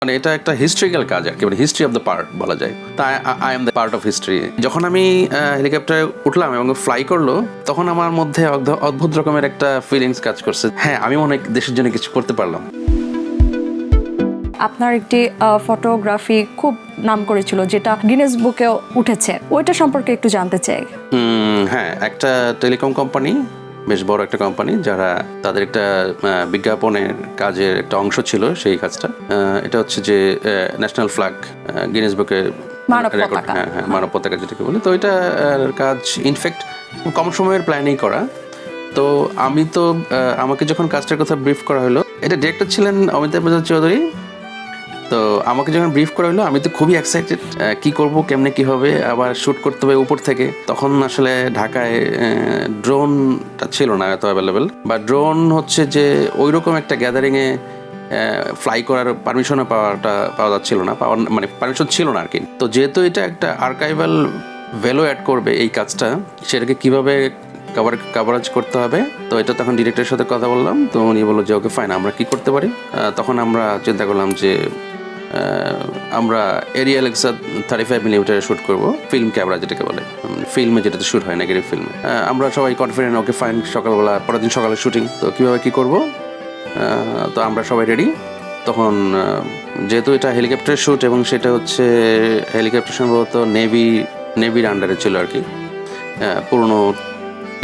মানে এটা একটা হিস্ট্রিক্যাল কাজ আর কি, মানে হিস্ট্রি অফ দ্য পার্ট বলা যায়। তাই I am the part of history. যখন আমি হেলিকপ্টারে উঠলাম এবং ফ্লাই করলো, তখন আমার মধ্যে অদ্ভুত রকমের একটা ফিলিংস কাজ করছে। হ্যাঁ, আমি অনেক দেশের জন্য কিছু করতে পারলাম। আপনার একটি ফটোগ্রাফি খুব নাম করেছিল, যেটা গিনেস বুকেও উঠেছে, ওইটা সম্পর্কে একটু জানতে চাই। হ্যাঁ, একটা টেলিকম কোম্পানি, বেশ বড় একটা কোম্পানি, যারা তাদের একটা বিজ্ঞাপনের কাজের একটা অংশ ছিল সেই কাজটা। এটা হচ্ছে যে ন্যাশনাল ফ্ল্যাগ, গিনেস বুকে মানব রেকর্ড। পতাকা। হ্যাঁ, মানব পতাকা যেটাকে বলে। তো এটা কাজ ইনফ্যাক্ট কম সময়ের প্ল্যানেই করা। তো আমি তো আমাকে যখন কাজটার কথা ব্রিফ করা হলো, এটা ডিরেক্টর ছিলেন অমিতাভ বচ্চন চৌধুরী। তো আমাকে যখন ব্রিফ করা হলো, আমি তো খুবই এক্সাইটেড, কি করব, কেমনে কি হবে, আবার শ্যুট করতে হবে উপর থেকে। তখন আসলে ঢাকায় ড্রোনটা ছিল না এত অ্যাভেলেবেল, বা ড্রোন হচ্ছে যে ওইরকম একটা গ্যাদারিংয়ে ফ্লাই করার পারমিশনও পাওয়া যাচ্ছিল না, মানে পারমিশন ছিল না আর কি। তো যেহেতু এটা একটা আর্কাইভাল ভ্যালু অ্যাড করবে এই কাজটা, সেটাকে কিভাবে কাভারেজ করতে হবে, তো এটা তখন ডিরেক্টরের সাথে কথা বললাম। তো উনি বললো যে ওকে ফাইন, আমরা কি করতে পারি। তখন আমরা চিন্তা করলাম যে আমরা এরিয়াল এক্সা 35mm শ্যুট করবো, ফিল্ম ক্যামেরা যেটাকে বলে, ফিল্মে যেটাতে শ্যুট হয় নেগেটিভ ফিল্মে। আমরা সবাই কনফিডেন্ট, ওকে ফাইন, সকালবেলা পরের দিন সকালে শুটিং, তো কীভাবে কী করবো। তো আমরা সবাই রেডি। তখন যেহেতু এটা হেলিকপ্টার শ্যুট এবং সেটা হচ্ছে হেলিকপ্টার সম্ভবত নেভির আন্ডারে ছিল আর কি, পুরনো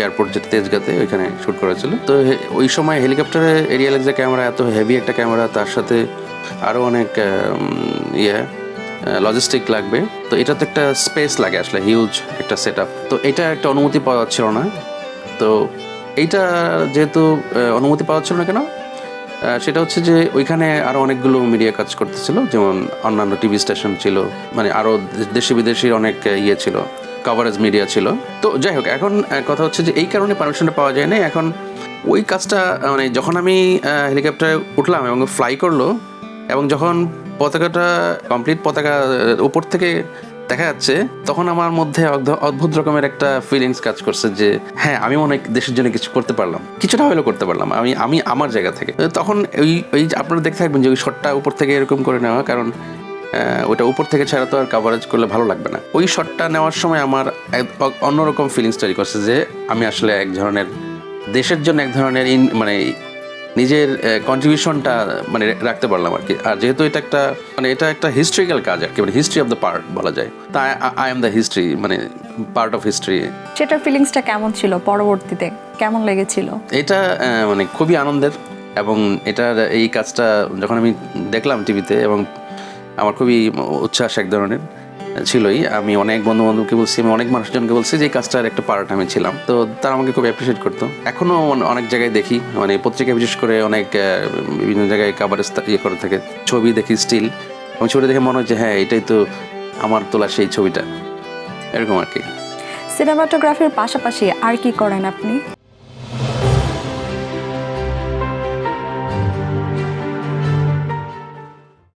এয়ারপোর্ট যেটা তেজগাঁতে, ওইখানে শ্যুট করা ছিল। তো ওই সময় হেলিকপ্টারে এরিয়াল এক্সা ক্যামেরা, এত হেভি একটা ক্যামেরা, তার সাথে আরও অনেক লজিস্টিক লাগবে। তো এটা তো একটা স্পেস লাগে, আসলে হিউজ একটা সেট আপ। তো এটা একটা অনুমতি পাওয়া যাচ্ছিল না। তো এইটা যেহেতু অনুমতি পাওয়া যাচ্ছিল না কেন, সেটা হচ্ছে যে ওইখানে আরও অনেকগুলো মিডিয়া কাজ করতেছিল, যেমন অন্যান্য টিভি স্টেশন ছিল, মানে আরও দেশি বিদেশির অনেক ছিল, কভারেজ মিডিয়া ছিল। তো যাই হোক, এখন কথা হচ্ছে যে এই কারণে পারমিশনটা পাওয়া যায় না। এখন ওই কাজটা মানে যখন আমি হেলিকপ্টারে উঠলাম এবং ফ্লাই করলো, এবং যখন পতাকাটা কমপ্লিট, পতাকা উপর থেকে দেখা যাচ্ছে, তখন আমার মধ্যে অদ্ভুত রকমের একটা ফিলিংস কাজ করছে যে হ্যাঁ, আমি অনেক দেশের জন্য কিছু করতে পারলাম, কিছুটা হলেও করতে পারলাম আমি আমার জায়গা থেকে। তখন ওই আপনারা দেখতে থাকবেন যে ওই শটটা উপর থেকে এরকম করে নেওয়া, কারণ ওটা উপর থেকে ছাড়া তো আর কাভারেজ করলে ভালো লাগবে না। ওই শটটা নেওয়ার সময় আমার অন্যরকম ফিলিংস তৈরি করছে যে আমি আসলে এক ধরনের দেশের জন্য এক ধরনের মানে নিজের কন্ট্রিবিউশনটা মানে রাখতে পারলাম আর কি। আর যেহেতু এটা একটা হিস্ট্রিক্যাল কাজ আর কি, মানে হিস্ট্রি অফ দ্য পার্ট বলা যায়। তাই আই এম দ্য হিস্ট্রি, মানে পার্ট অফ হিস্ট্রি। সেটার ফিলিংসটা কেমন ছিল, পরবর্তীতে কেমন লেগেছিল? এটা মানে খুবই আনন্দের, এবং এই কাজটা যখন আমি দেখলাম টিভিতে, এবং আমার খুবই উচ্ছ্বাস এক ধরনের ছিলই। আমি অনেক বন্ধুকে বলছি, আমি অনেক মানুষজনকে বলছি যে এই কাজটার একটা পার্ট আমি ছিলাম। তো তারা আমাকে খুব অ্যাপ্রিসিয়েট করতো। এখনও অনেক জায়গায় দেখি, মানে পত্রিকায় বিশেষ করে অনেক বিভিন্ন জায়গায় কাভারেজ করে থাকে, ছবি দেখি স্টিল, এবং ছবি দেখে মনে হচ্ছে হ্যাঁ, এটাই তো আমার তোলা সেই ছবিটা, এরকম আর কি। সিনেমাটোগ্রাফির পাশাপাশি আর কি করেন আপনি?